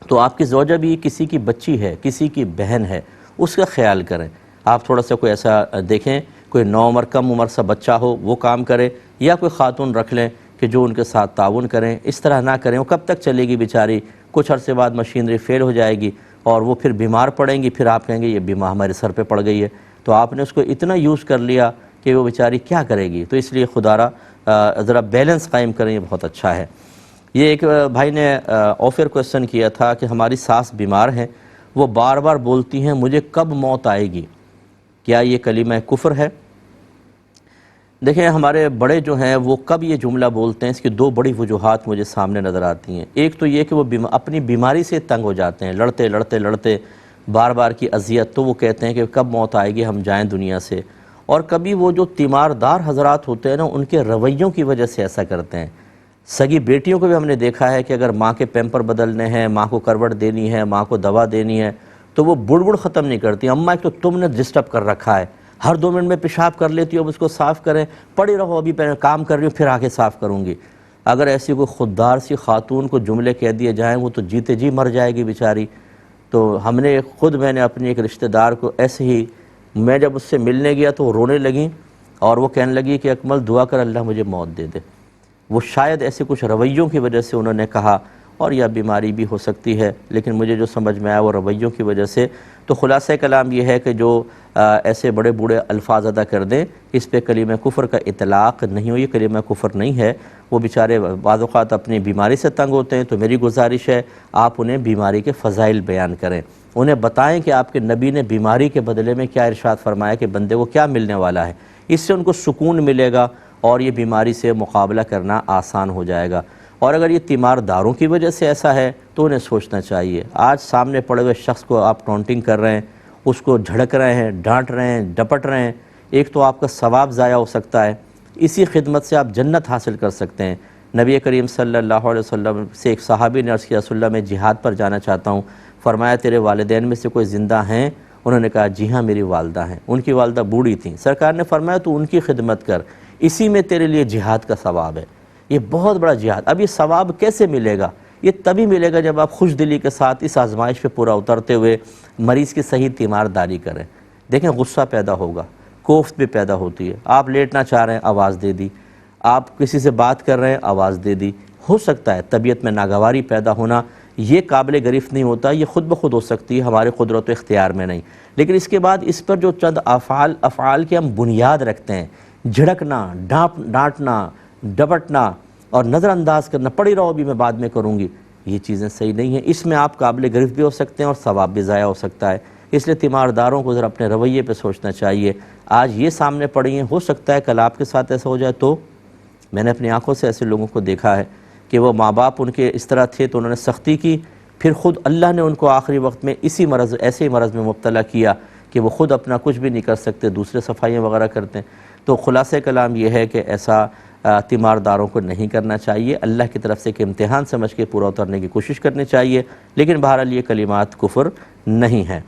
تو آپ کی زوجہ بھی کسی کی بچی ہے، کسی کی بہن ہے، اس کا خیال کریں. آپ تھوڑا سا کوئی ایسا دیکھیں، کوئی نوعمر کم عمر سا بچہ ہو وہ کام کرے، یا کوئی خاتون رکھ لیں کہ جو ان کے ساتھ تعاون کریں. اس طرح نہ کریں، وہ کب تک چلے گی بیچاری، کچھ عرصے بعد مشینری فیل ہو جائے گی اور وہ پھر بیمار پڑیں گی، پھر آپ کہیں گے یہ بیمار ہمارے سر پہ پڑ گئی ہے. تو آپ نے اس کو اتنا یوز کر لیا کہ وہ بیچاری کیا کرے گی. تو اس لیے خدا را ذرا بیلنس قائم کریں، یہ بہت اچھا ہے. یہ ایک بھائی نے آفر کویسچن کیا تھا کہ ہماری ساس بیمار ہیں، وہ بار بار بولتی ہیں مجھے کب موت آئے گی، کیا یہ کلمہ کفر ہے؟ دیکھیں ہمارے بڑے جو ہیں وہ کب یہ جملہ بولتے ہیں، اس کی 2 بڑی وجوہات مجھے سامنے نظر آتی ہیں. ایک تو یہ کہ وہ اپنی بیماری سے تنگ ہو جاتے ہیں، لڑتے بار بار کی اذیت، تو وہ کہتے ہیں کہ کب موت آئے گی ہم جائیں دنیا سے. اور کبھی وہ جو تیماردار حضرات ہوتے ہیں نا، ان کے رویوں کی وجہ سے ایسا کرتے ہیں. سگی بیٹیوں کو بھی ہم نے دیکھا ہے کہ اگر ماں کے پیمپر بدلنے ہیں، ماں کو کروٹ دینی ہے، ماں کو دوا دینی ہے، تو وہ بڑ ختم نہیں کرتی. اماں ایک تو تم نے ڈسٹرب کر رکھا ہے، ہر 2 منٹ میں پیشاب کر لیتی ہو، اب اس کو صاف کریں، پڑی رہو ابھی پہلے کام کر رہی ہوں پھر آگے صاف کروں گی. اگر ایسی کوئی خوددار سی خاتون کو جملے کہہ دیے جائیں وہ تو جیتے جی مر جائے گی بیچاری. تو میں نے اپنی ایک رشتہ دار کو ایسے ہی، میں جب اس سے ملنے گیا تو وہ رونے لگیں اور وہ کہنے لگی کہ اکمل دعا کر اللہ مجھے موت دے دے. وہ شاید ایسے کچھ رویوں کی وجہ سے انہوں نے کہا، اور یا بیماری بھی ہو سکتی ہے، لیکن مجھے جو سمجھ میں آیا وہ رویوں کی وجہ سے. تو خلاصہ کلام یہ ہے کہ جو ایسے بڑے بوڑھے الفاظ ادا کر دیں، اس پہ کلمہ کفر کا اطلاق نہیں ہو. یہ کلمہ کفر نہیں ہے. وہ بیچارے بعض اوقات اپنی بیماری سے تنگ ہوتے ہیں، تو میری گزارش ہے آپ انہیں بیماری کے فضائل بیان کریں، انہیں بتائیں کہ آپ کے نبی نے بیماری کے بدلے میں کیا ارشاد فرمایا کہ بندے کو کیا ملنے والا ہے. اس سے ان کو سکون ملے گا اور یہ بیماری سے مقابلہ کرنا آسان ہو جائے گا. اور اگر یہ تیمارداروں کی وجہ سے ایسا ہے تو انہیں سوچنا چاہیے. آج سامنے پڑے ہوئے شخص کو آپ ٹونٹنگ کر رہے ہیں، اس کو جھڑک رہے ہیں، ڈانٹ رہے ہیں، ڈپٹ رہے ہیں، ایک تو آپ کا ثواب ضائع ہو سکتا ہے، اسی خدمت سے آپ جنت حاصل کر سکتے ہیں. نبی کریم صلی اللہ علیہ وسلم سے ایک صحابی نے عرض کیا رسول اللہ میں جہاد پر جانا چاہتا ہوں. فرمایا تیرے والدین میں سے کوئی زندہ ہیں؟ انہوں نے کہا جی ہاں میری والدہ ہیں. ان کی والدہ بوڑھی تھیں. سرکار نے فرمایا تو ان کی خدمت کر، اسی میں تیرے لیے جہاد کا ثواب ہے. یہ بہت بڑا جہاد. اب یہ ثواب کیسے ملے گا؟ یہ تبھی ملے گا جب آپ خوش دلی کے ساتھ اس آزمائش پہ پورا اترتے ہوئے مریض کی صحیح تیمارداری کریں. دیکھیں غصہ پیدا ہوگا، کوفت بھی پیدا ہوتی ہے. آپ لیٹنا چاہ رہے ہیں، آواز دے دی. آپ کسی سے بات کر رہے ہیں، آواز دے دی. ہو سکتا ہے طبیعت میں ناگواری پیدا ہونا، یہ قابل گرفت نہیں ہوتا، یہ خود بخود ہو سکتی ہے، ہمارے قدرت و اختیار میں نہیں. لیکن اس کے بعد اس پر جو چند افعال کے ہم بنیاد رکھتے ہیں، جھڑکنا، ڈانٹنا، ڈپٹنا اور نظر انداز کرنا، پڑی رہو ابھی میں بعد میں کروں گی، یہ چیزیں صحیح نہیں ہیں. اس میں آپ قابل گرفت بھی ہو سکتے ہیں اور ثواب بھی ضائع ہو سکتا ہے. اس لیے تیمارداروں کو ذرا اپنے رویے پہ سوچنا چاہیے. آج یہ سامنے پڑی ہیں، ہو سکتا ہے کل آپ کے ساتھ ایسا ہو جائے. تو میں نے اپنی آنکھوں سے ایسے لوگوں کو دیکھا ہے کہ وہ ماں باپ ان کے اس طرح تھے تو انہوں نے سختی کی، پھر خود اللہ نے ان کو آخری وقت میں ایسے ہی مرض میں مبتلا کیا کہ وہ خود اپنا کچھ بھی نہیں کر سکتے، دوسرے صفائیاں وغیرہ کرتے ہیں. تو خلاصہ کلام یہ ہے کہ ایسا تیمارداروں کو نہیں کرنا چاہیے. اللہ کی طرف سے ایک امتحان سمجھ کے پورا اترنے کی کوشش کرنی چاہیے، لیکن بہرحال یہ کلمات کفر نہیں ہیں.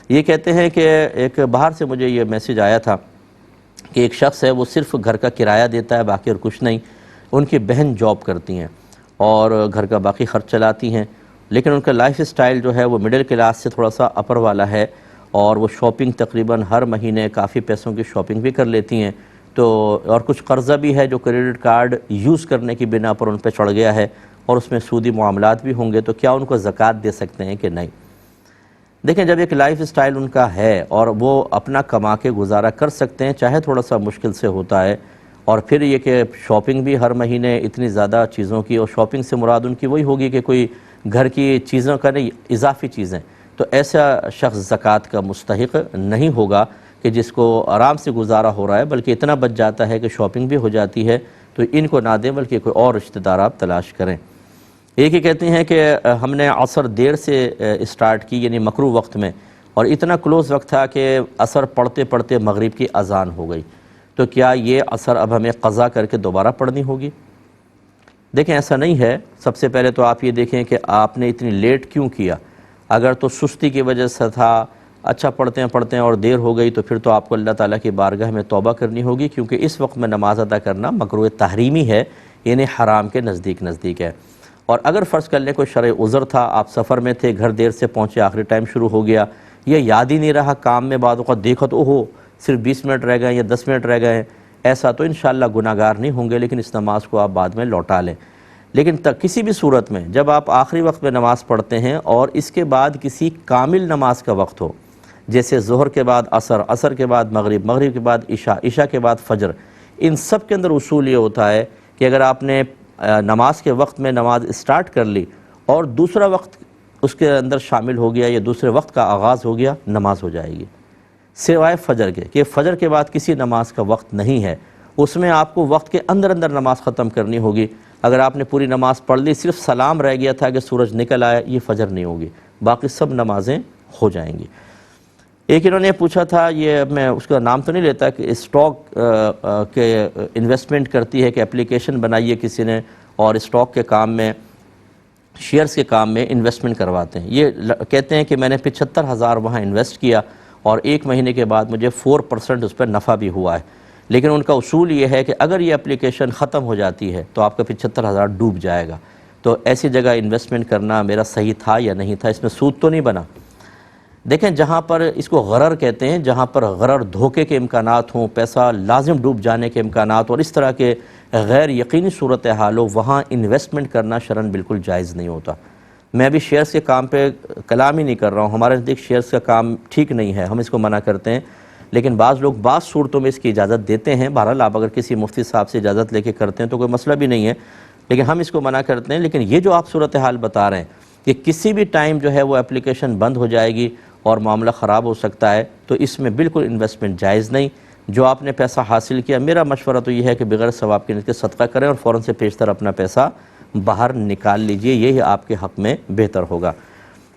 یہ کہتے ہیں کہ ایک باہر سے مجھے یہ میسج آیا تھا کہ ایک شخص ہے وہ صرف گھر کا کرایہ دیتا ہے باقی اور کچھ نہیں، ان کی بہن جاب کرتی ہیں اور گھر کا باقی خرچ چلاتی ہیں، لیکن ان کا لائف سٹائل جو ہے وہ مڈل کلاس سے تھوڑا سا اپر والا ہے، اور وہ شاپنگ تقریباً ہر مہینے کافی پیسوں کی شاپنگ بھی کر لیتی ہیں، تو اور کچھ قرضہ بھی ہے جو کریڈٹ کارڈ یوز کرنے کی بنا پر ان پہ چڑھ گیا ہے، اور اس میں سودی معاملات بھی ہوں گے، تو کیا ان کو زکوٰۃ دے سکتے ہیں کہ نہیں؟ دیکھیں، جب ایک لائف سٹائل ان کا ہے اور وہ اپنا کما کے گزارا کر سکتے ہیں، چاہے تھوڑا سا مشکل سے ہوتا ہے، اور پھر یہ کہ شاپنگ بھی ہر مہینے اتنی زیادہ چیزوں کی، اور شاپنگ سے مراد ان کی وہی ہوگی کہ کوئی گھر کی چیزوں کا نہیں، اضافی چیزیں، تو ایسا شخص زکوٰۃ کا مستحق نہیں ہوگا کہ جس کو آرام سے گزارا ہو رہا ہے، بلکہ اتنا بچ جاتا ہے کہ شاپنگ بھی ہو جاتی ہے، تو ان کو نہ دیں بلکہ کوئی اور رشتہ دار آپ تلاش کریں۔ ایک ہی کہتے ہیں کہ ہم نے عصر دیر سے اسٹارٹ کی، یعنی مکروہ وقت میں، اور اتنا کلوز وقت تھا کہ عصر پڑھتے پڑھتے مغرب کی اذان ہو گئی، تو کیا یہ عصر اب ہمیں قضا کر کے دوبارہ پڑھنی ہوگی؟ دیکھیں، ایسا نہیں ہے۔ سب سے پہلے تو آپ یہ دیکھیں کہ آپ نے اتنی لیٹ کیوں کیا۔ اگر تو سستی کی وجہ سے تھا، اچھا پڑھتے ہیں اور دیر ہو گئی، تو پھر تو آپ کو اللہ تعالیٰ کی بارگاہ میں توبہ کرنی ہوگی، کیونکہ اس وقت میں نماز ادا کرنا مکروہ تحریمی ہے، یعنی حرام کے نزدیک ہے۔ اور اگر فرض کر لیں کوئی شرعی عذر تھا، آپ سفر میں تھے، گھر دیر سے پہنچے، آخری ٹائم شروع ہو گیا، یہ یاد ہی نہیں رہا کام میں، بعد اوقات دیکھا تو اوہو صرف 20 منٹ رہ گئے یا 10 منٹ رہ گئے، ایسا تو انشاءاللہ گناہگار نہیں ہوں گے، لیکن اس نماز کو آپ بعد میں لوٹا لیں۔ لیکن کسی بھی صورت میں جب آپ آخری وقت میں نماز پڑھتے ہیں اور اس کے بعد کسی کامل نماز کا وقت ہو، جیسے ظہر کے بعد عصر، عصر کے بعد مغرب، مغرب کے بعد عشاء، عشاء کے بعد فجر، ان سب کے اندر اصول یہ ہوتا ہے کہ اگر آپ نے نماز کے وقت میں نماز اسٹارٹ کر لی اور دوسرا وقت اس کے اندر شامل ہو گیا یا دوسرے وقت کا آغاز ہو گیا، نماز ہو جائے گی، سوائے فجر کے، کہ فجر کے بعد کسی نماز کا وقت نہیں ہے، اس میں آپ کو وقت کے اندر نماز ختم کرنی ہوگی۔ اگر آپ نے پوری نماز پڑھ لی، صرف سلام رہ گیا تھا کہ سورج نکل آیا، یہ فجر نہیں ہوگی، باقی سب نمازیں ہو جائیں گی۔ ایک انہوں نے پوچھا تھا، یہ میں اس کا نام تو نہیں لیتا، کہ اسٹاک کے انویسٹمنٹ کرتی ہے کہ اپلیکیشن بنائی ہے کسی نے اور اسٹاک کے کام میں، شیئرز کے کام میں انویسٹمنٹ کرواتے ہیں۔ یہ کہتے ہیں کہ میں نے 75,000 وہاں انویسٹ کیا اور 1 مہینے کے بعد مجھے 4% اس پر نفع بھی ہوا ہے، لیکن ان کا اصول یہ ہے کہ اگر یہ اپلیکیشن ختم ہو جاتی ہے تو آپ کا 75,000 ڈوب جائے گا۔ تو ایسی جگہ انویسٹمنٹ کرنا میرا صحیح تھا یا نہیں تھا، اس میں سود تو نہیں بنا؟ دیکھیں، جہاں پر اس کو غرر کہتے ہیں، جہاں پر غرر، دھوکے کے امکانات ہوں، پیسہ لازم ڈوب جانے کے امکانات اور اس طرح کے غیر یقینی صورتحال ہو، وہاں انویسٹمنٹ کرنا شرعاً بالکل جائز نہیں ہوتا۔ میں ابھی شیئرز کے کام پہ کلام ہی نہیں کر رہا ہوں، ہمارے نزدیک شیئرز کا کام ٹھیک نہیں ہے، ہم اس کو منع کرتے ہیں، لیکن بعض لوگ بعض صورتوں میں اس کی اجازت دیتے ہیں۔ بہرحال آپ اگر کسی مفتی صاحب سے اجازت لے کے کرتے ہیں تو کوئی مسئلہ بھی نہیں ہے، لیکن ہم اس کو منع کرتے ہیں۔ لیکن یہ جو آپ صورتحال بتا رہے ہیں کہ کسی بھی ٹائم جو ہے وہ اپلیکیشن بند ہو جائے گی اور معاملہ خراب ہو سکتا ہے، تو اس میں بالکل انویسٹمنٹ جائز نہیں۔ جو آپ نے پیسہ حاصل کیا، میرا مشورہ تو یہ ہے کہ بغیر ثواب کے نیت کے صدقہ کریں اور فوراً سے پیشتر اپنا پیسہ باہر نکال لیجئے، یہی آپ کے حق میں بہتر ہوگا۔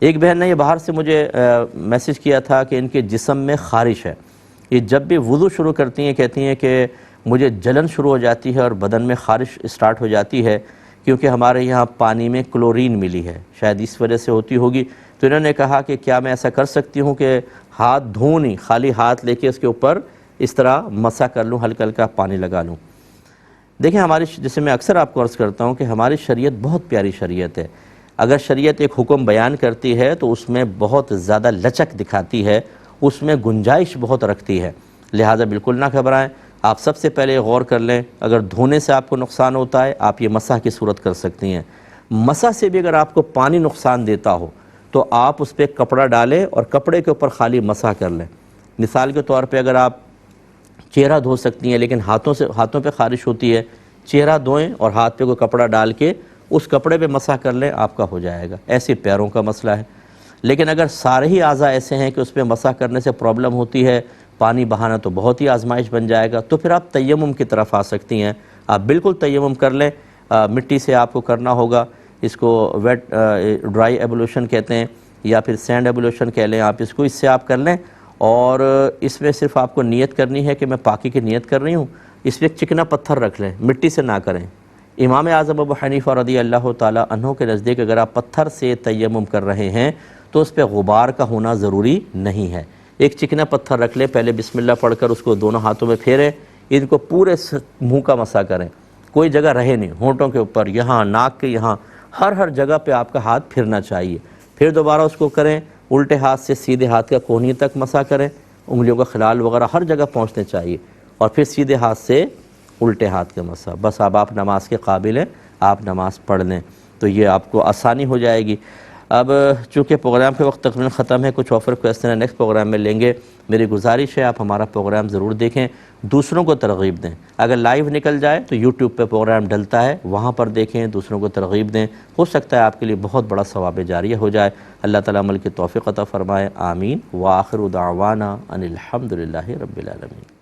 ایک بہن نے یہ باہر سے مجھے میسج کیا تھا کہ ان کے جسم میں خارش ہے، یہ جب بھی وضو شروع کرتی ہیں کہتی ہیں کہ مجھے جلن شروع ہو جاتی ہے اور بدن میں خارش اسٹارٹ ہو جاتی ہے، کیونکہ ہمارے یہاں پانی میں کلورین ملی ہے، شاید اس وجہ سے ہوتی ہوگی۔ تو انہوں نے کہا کہ کیا میں ایسا کر سکتی ہوں کہ ہاتھ دھوں نہیں، خالی ہاتھ لے کے اس کے اوپر اس طرح مسح کر لوں، ہلکا ہلکا پانی لگا لوں؟ دیکھیں، ہماری، جسے میں اکثر آپ کو عرض کرتا ہوں کہ ہماری شریعت بہت پیاری شریعت ہے۔ اگر شریعت ایک حکم بیان کرتی ہے تو اس میں بہت زیادہ لچک دکھاتی ہے، اس میں گنجائش بہت رکھتی ہے، لہٰذا بالکل نہ گھبرائیں۔ آپ سب سے پہلے غور کر لیں، اگر دھونے سے آپ کو نقصان ہوتا ہے آپ یہ مسح کی صورت کر سکتی ہیں۔ مسح سے بھی اگر آپ کو پانی نقصان دیتا ہو تو آپ اس پہ کپڑا ڈالیں اور کپڑے کے اوپر خالی مسح کر لیں۔ مثال کے طور پہ اگر آپ چہرہ دھو سکتی ہیں لیکن ہاتھوں پہ خارش ہوتی ہے، چہرہ دھوئیں اور ہاتھ پہ کوئی کپڑا ڈال کے اس کپڑے پہ مسح کر لیں، آپ کا ہو جائے گا۔ ایسے پیروں کا مسئلہ ہے، لیکن اگر سارے ہی اعضاء ایسے ہیں کہ اس پہ مسح کرنے سے پرابلم ہوتی ہے، پانی بہانا تو بہت ہی آزمائش بن جائے گا، تو پھر آپ تیمم کی طرف آ سکتی ہیں۔ آپ بالکل تیمم کر لیں، مٹی سے آپ کو کرنا ہوگا، اس کو ویٹ ڈرائی ایبولوشن کہتے ہیں یا پھر سینڈ ایبولوشن کہہ لیں آپ اس کو، اس سے آپ کر لیں، اور اس میں صرف آپ کو نیت کرنی ہے کہ میں پاکی کی نیت کر رہی ہوں۔ اس میں ایک چکنا پتھر رکھ لیں، مٹی سے نہ کریں۔ امام اعظم ابو حنیفہ رضی اللہ تعالیٰ عنہ کے نزدیک اگر آپ پتھر سے تیمم کر رہے ہیں تو اس پہ غبار کا ہونا ضروری نہیں ہے۔ ایک چکنا پتھر رکھ لیں، پہلے بسم اللہ پڑھ کر اس کو دونوں ہاتھوں میں پھیریں، ان کو پورے منہ کا مسح کریں، کوئی جگہ رہے نہیں، ہونٹوں کے اوپر، یہاں ناک کے یہاں، ہر جگہ پہ آپ کا ہاتھ پھرنا چاہیے. پھر دوبارہ اس کو کریں، الٹے ہاتھ سے سیدھے ہاتھ کا کونی تک مسح کریں، انگلیوں کا خلال وغیرہ ہر جگہ پہنچنے چاہیے، اور پھر سیدھے ہاتھ سے الٹے ہاتھ کا مسح. بس اب آپ نماز کے قابل ہیں، آپ نماز پڑھ لیں تو یہ آپ کو آسانی ہو جائے گی. اب چونکہ پروگرام کے وقت تقریباً ختم ہے، کچھ آفر کویسچن نیکسٹ پروگرام میں لیں گے. میری گزارش ہے آپ ہمارا پروگرام ضرور دیکھیں، دوسروں کو ترغیب دیں. اگر لائیو نکل جائے تو یوٹیوب پہ پروگرام ڈلتا ہے، وہاں پر دیکھیں، دوسروں کو ترغیب دیں. ہو سکتا ہے آپ کے لیے بہت بڑا ثواب جاریہ ہو جائے. اللہ تعالیٰ عمل کی توفیق عطا فرمائے. آمین. وآخر دعوانا ان الحمد للہ رب العالمین.